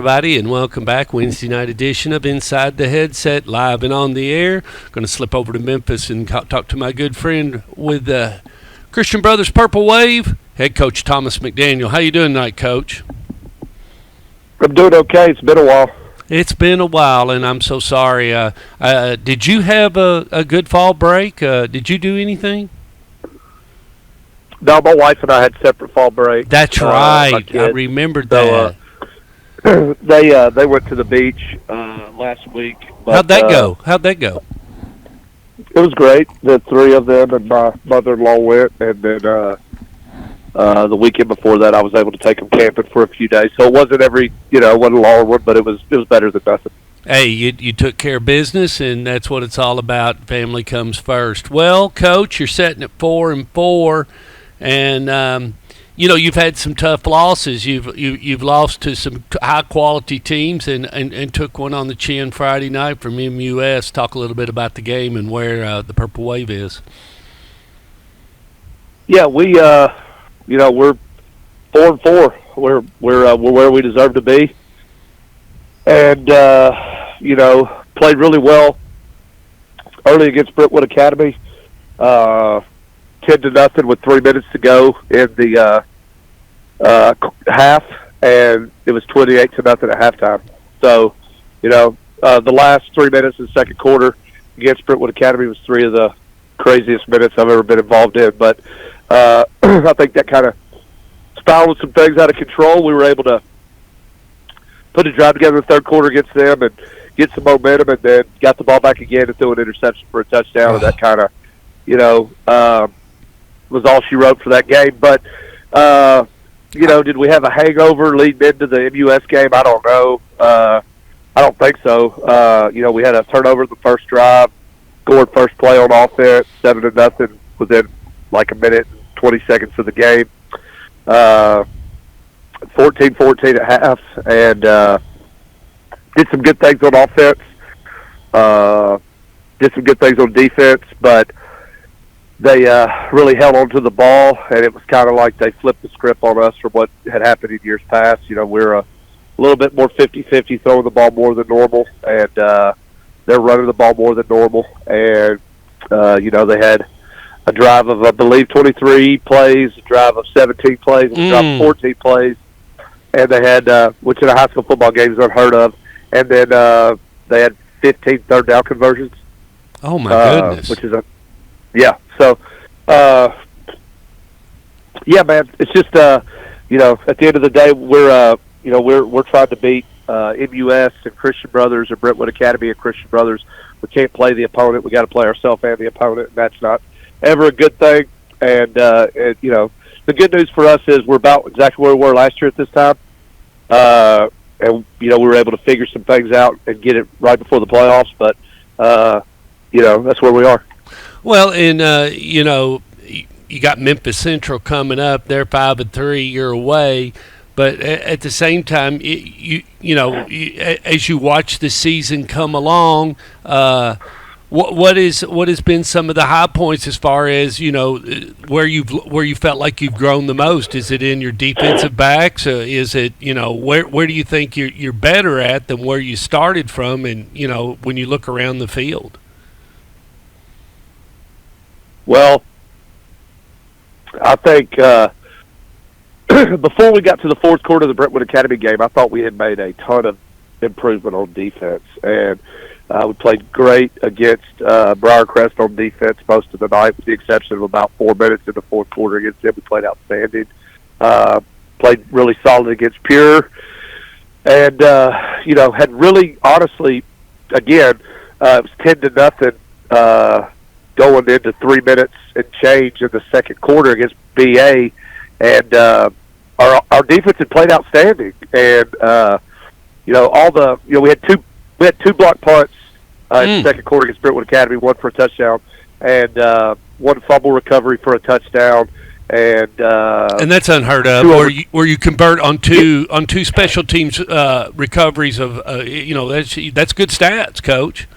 everybody, and welcome back. Wednesday night edition of Inside the Headset, live and on the air. Going to slip over to Memphis and talk to my good friend with Christian Brothers Purple Wave, head coach Thomas McDaniel. How you doing tonight, Coach? I'm doing okay. It's been a while. It's been a while, and I'm so sorry. Did you have a good fall break? Did you do anything? No, my wife and I had separate fall breaks. That's right. I remembered that. They went to the beach last week. But, How'd that go? It was great. The three of them and my mother-in-law went, and then the weekend before that, I was able to take them camping for a few days. So it wasn't wasn't a long one, but it was better than nothing. Hey, you took care of business, and that's what it's all about. Family comes first. Well, Coach, you're sitting at 4-4, and you've had some tough losses. You've lost to some high quality teams, and took one on the chin Friday night from MUS. Talk a little bit about the game and where the Purple Wave is. Yeah, we're 4-4. We're where we deserve to be, and played really well early against Brentwood Academy. 10-0 with 3 minutes to go in the half, and it was 28-0 at halftime. So, the last 3 minutes in the second quarter against Brentwood Academy was three of the craziest minutes I've ever been involved in. But I think that kind of spiraled some things out of control. We were able to put a drive together in the third quarter against them and get some momentum, and then got the ball back again and threw an interception for a touchdown, and that kind of, was all she wrote for that game. But, did we have a hangover leading into the MUS game? I don't know. I don't think so. We had a turnover in the first drive, scored first play on offense, 7-0 within like a minute and 20 seconds of the game. 14-14 at half, and did some good things on offense. Did some good things on defense, but they really held on to the ball, and it was kind of like they flipped the script on us from what had happened in years past. We're a little bit more 50-50, throwing the ball more than normal, and they're running the ball more than normal. And, they had a drive of, I believe, 23 plays, a drive of 17 plays, a drive of 14 plays, and they had, which in a high school football game is unheard of, and then they had 15 third down conversions. Oh, my goodness. Which is yeah. So, yeah, man, it's just, at the end of the day, we're trying to beat MUS and Christian Brothers, or Brentwood Academy and Christian Brothers. We can't play the opponent. We got to play ourselves and the opponent, and that's not ever a good thing. And, the good news for us is we're about exactly where we were last year at this time. And, we were able to figure some things out and get it right before the playoffs. But, that's where we are. Well, and, you got Memphis Central coming up. They're 5-3. You're away. But at the same time, as you watch the season come along, what has been some of the high points as far as where you felt like you've grown the most? Is it in your defensive backs? Is it where do you think you're better at than where you started from? And when you look around the field. Well, I think before we got to the fourth quarter of the Brentwood Academy game, I thought we had made a ton of improvement on defense, and we played great against Briarcrest on defense most of the night, with the exception of about 4 minutes in the fourth quarter against them. We played outstanding. Played really solid against Pure, and had really, honestly, again, it was 10-0 going into 3 minutes and change in the second quarter against BA, and our defense had played outstanding. And we had two block punts in the second quarter against Brentwood Academy, one for a touchdown, and one fumble recovery for a touchdown. And that's unheard of. Where you convert on two special teams recoveries of that's good stats, Coach.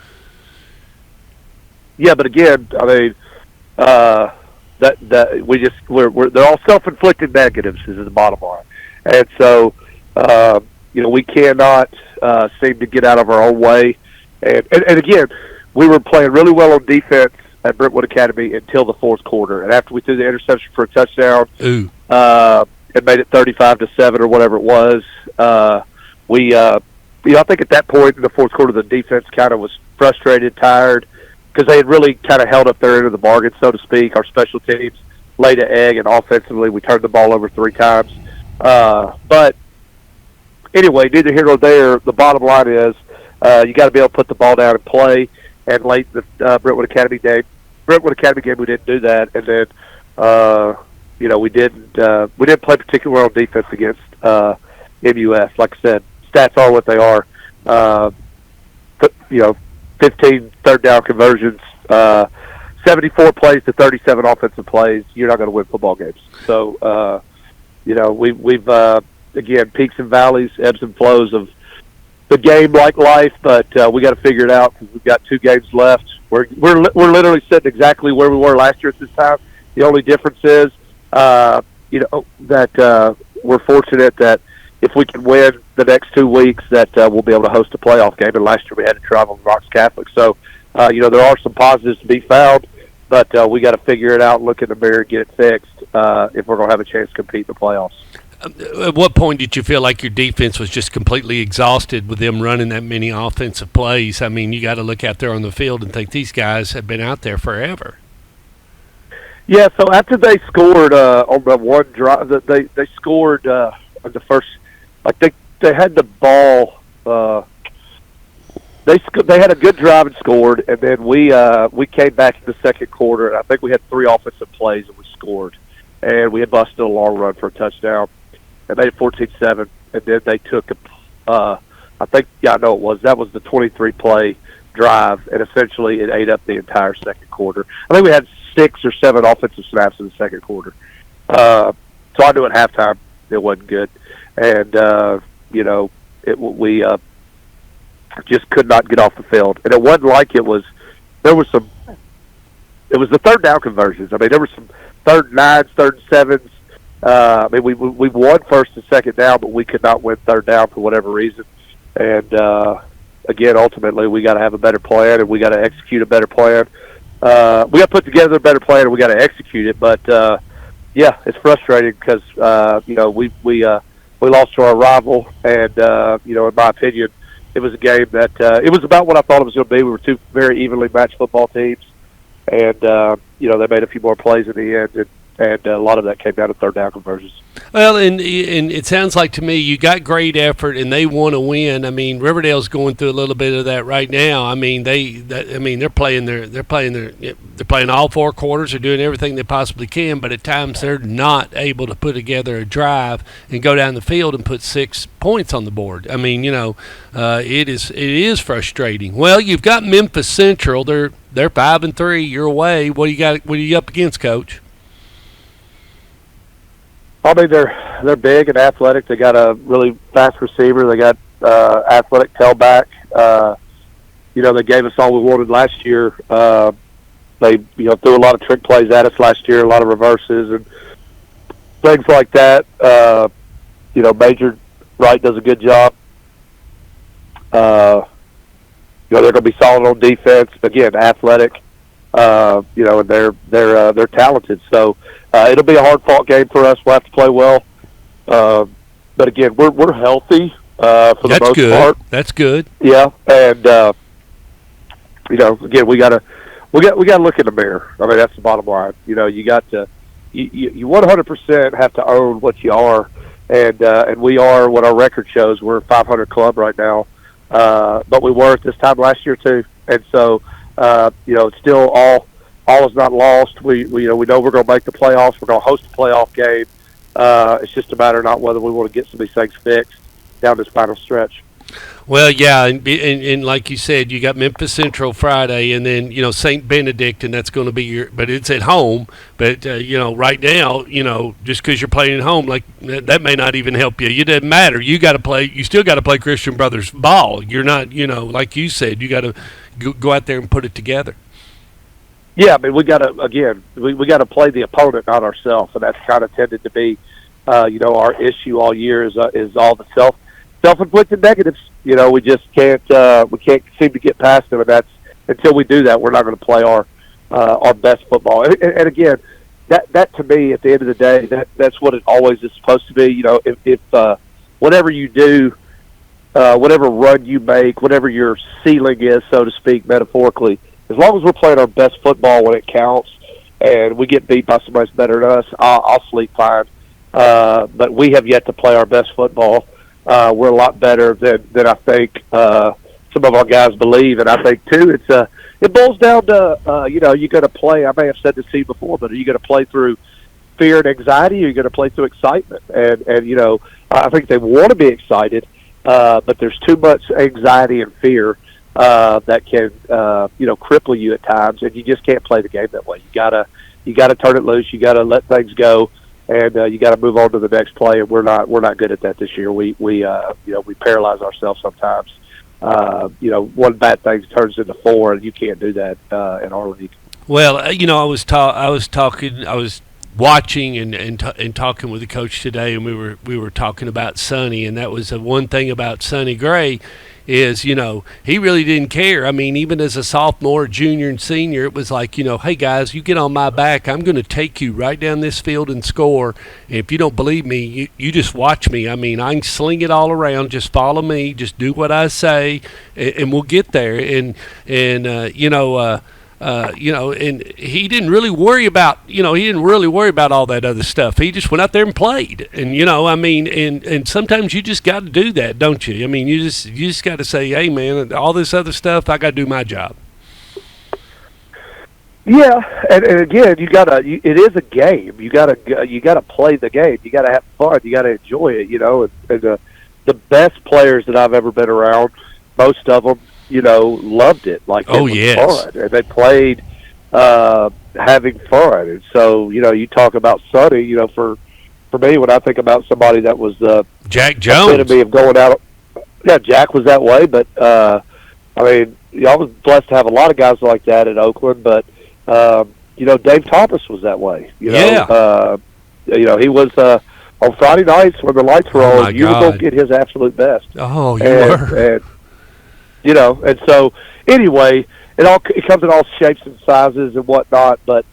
Yeah, but again, I mean, they're all self-inflicted negatives is the bottom line, and so we cannot seem to get out of our own way. And again, we were playing really well on defense at Brentwood Academy until the fourth quarter. And after we threw the interception for a touchdown, and made it 35-7 or whatever it was, I think at that point in the fourth quarter, the defense kind of was frustrated, tired, because they had really kind of held up their end of the bargain, so to speak. Our special teams laid an egg, and offensively we turned the ball over 3 times. But anyway, neither here nor there. The bottom line is you got to be able to put the ball down and play. And late in the Brentwood Academy game, we didn't do that. And then we didn't play particularly well on defense against MUS. Like I said, stats are what they are. 15 third down conversions, 74 plays to 37 offensive plays. You're not going to win football games. So, we've again, peaks and valleys, ebbs and flows of the game like life, but we got to figure it out because we've got 2 games left. We're literally sitting exactly where we were last year at this time. The only difference is, that we're fortunate that if we can win the next 2 weeks, that we'll be able to host a playoff game. And last year we had to travel to Knox Catholic. So, there are some positives to be found, but we got to figure it out, look in the mirror, get it fixed if we're going to have a chance to compete in the playoffs. At what point did you feel like your defense was just completely exhausted with them running that many offensive plays? I mean, you got to look out there on the field and think these guys have been out there forever. Yeah, so after they scored on the one drive, they scored on the first. Like they had the ball. They had a good drive and scored, and then we came back in the second quarter, and I think we had 3 offensive plays and we scored, and we had busted a long run for a touchdown. They made it 14-7, and then they took that was the 23-play drive, and essentially it ate up the entire second quarter. I think we had 6 or 7 offensive snaps in the second quarter. So I knew at halftime it wasn't good, and we just could not get off the field. And it wasn't like it was the third down conversions. I mean, there were some 3rd and 9s, 3rd and 7s. We won first and second down, but we could not win 3rd down for whatever reason. And again, ultimately, we got to have a better plan, and we got to execute a better plan. We got to put together a better plan, and we got to execute it. But yeah, it's frustrating because we lost to our rival, and in my opinion, it was a game that it was about what I thought it was going to be. We were 2 very evenly matched football teams, and they made a few more plays in the end, and a lot of that came down to 3rd down conversions. Well, and it sounds like to me you got great effort and they want to win. I mean, Riverdale's going through a little bit of that right now. I mean, they're playing all 4 quarters. They're doing everything they possibly can, but at times they're not able to put together a drive and go down the field and put 6 points on the board. I mean, it is frustrating. Well, you've got Memphis Central. They're 5-3. You're away. What are you up against, Coach? I mean, they're big and athletic. They got a really fast receiver. They got athletic tailback. They gave us all we wanted last year. They threw a lot of trick plays at us last year, a lot of reverses and things like that. Major Wright does a good job. They're going to be solid on defense. Again, athletic. And they're talented. So it'll be a hard-fought game for us. We'll have to play well. But again, we're healthy for the most part. That's good. Yeah, and again, we got to look in the mirror. I mean, that's the bottom line. You got to you 100% have to own what you are, and we are what our record shows. We're a 500 club right now, but we were at this time last year too, and so. It's still all is not lost. We know we're going to make the playoffs. We're going to host a playoff game. It's just a matter of not whether we want to get some of these things fixed down this final stretch. Well, yeah, and like you said, you got Memphis Central Friday, and then St. Benedict, and that's going to be but it's at home. But right now, just because you're playing at home, like that may not even help you. It doesn't matter. You got to play. You still got to play Christian Brothers ball. You're not, like you said, you got to go out there and put it together. Yeah, I mean, we got to play the opponent, not ourselves, and that's kind of tended to be, our issue all year is all the self-inflicted negatives. We just can't seem to get past them, and that's until we do that, we're not going to play our best football. And again, that to me, at the end of the day, that's what it always is supposed to be. If whatever you do, whatever run you make, whatever your ceiling is, so to speak, metaphorically, as long as we're playing our best football when it counts, and we get beat by somebody that's better than us, I'll sleep fine. But we have yet to play our best football. We're a lot better than I think some of our guys believe, and I think too it boils down to you got to play. I may have said this to you before, but are you going to play through fear and anxiety, or are you going to play through excitement? And I think they want to be excited, but there's too much anxiety and fear that can cripple you at times, and you just can't play the game that way. You gotta turn it loose. You gotta let things go, and you gotta move on to the next play. And we're not good at that this year. We paralyze ourselves sometimes. One bad thing turns into four, and you can't do that in our league. Well, I was watching and talking with the coach today, and we were talking about Sonny, and that was the one thing about Sonny Gray is, he really didn't care. I mean, even as a sophomore, junior, and senior, it was like, hey, guys, you get on my back, I'm going to take you right down this field and score. And if you don't believe me, you just watch me. I mean, I can sling it all around. Just follow me. Just do what I say, and we'll get there. And he didn't really worry about, all that other stuff. He just went out there and played. And, and sometimes you just got to do that, don't you? I mean, you just got to say, hey, man, all this other stuff, I got to do my job. Yeah, and again, it is a game. You gotta play the game. You gotta have fun. You gotta enjoy it. And the best players that I've ever been around, most of them, loved it. Like, it was fun, and they played having fun. And so, you talk about Sonny. For me, when I think about somebody that was Jack Jones, epitome of going out. Yeah, Jack was that way, but I was blessed to have a lot of guys like that at Oakland. But Dave Thomas was that way. He was on Friday nights when the lights were on. You were going to get his absolute best. Oh, you were. And so anyway, it comes in all shapes and sizes and whatnot. But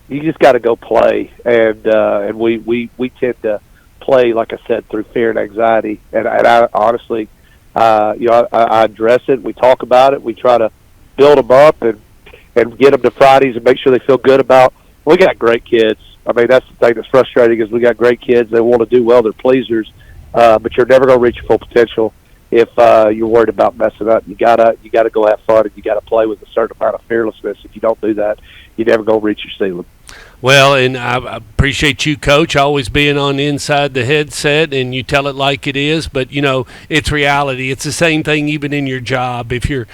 you just gotta go play, and we tend to play, like I said, through fear and anxiety. And I honestly, I address it. We talk about it. We try to build them up and get them to Fridays and make sure they feel good about. We got great kids. I mean, that's the thing that's frustrating is we got great kids. They want to do well. They're pleasers, but you're never going to reach your full potential if you're worried about messing up. You gotta go have fun, and you gotta play with a certain amount of fearlessness. If you don't do that, you're never going to reach your ceiling. Well, and I appreciate you, Coach, always being on inside the headset, and you tell it like it is. But it's reality. It's the same thing even in your job. If you're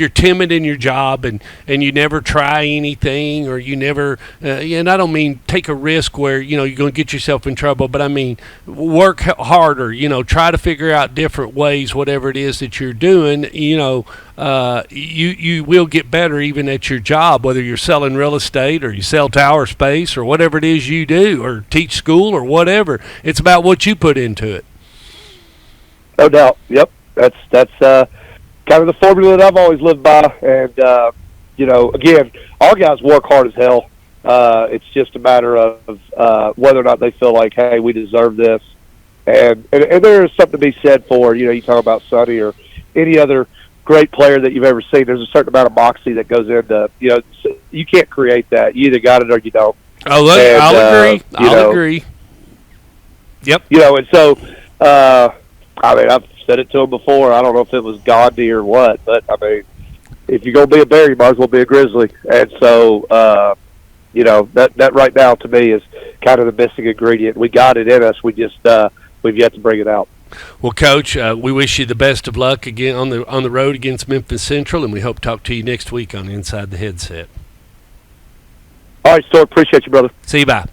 timid in your job and you never try anything, or you never, and I don't mean take a risk where you're going to get yourself in trouble, but I mean work harder. Try to figure out different ways, whatever it is that you're doing. You will get better even at your job, whether you're selling real estate or you sell tower space or whatever it is you do, or teach school or whatever. It's about what you put into it. No doubt. Yep. That's kind of the formula that I've always lived by. And, again, our guys work hard as hell. It's just a matter of whether or not they feel like, hey, we deserve this. And there is something to be said for, you talk about Sonny or any other great player that you've ever seen. There's a certain amount of moxie that goes into, you can't create that. You either got it or you don't. Oh, look, I'll agree. I'll agree. Yep. And so, I've said it to him before. I don't know if it was Gandhi or what, but, if you're going to be a Bear, you might as well be a Grizzly. And so, that right now to me is kind of the missing ingredient. We got it in us. We just, we've yet to bring it out. Well, Coach, we wish you the best of luck again on the road against Memphis Central, and we hope to talk to you next week on Inside the Headset. All right, Stuart. Appreciate you, brother. See you. Bye.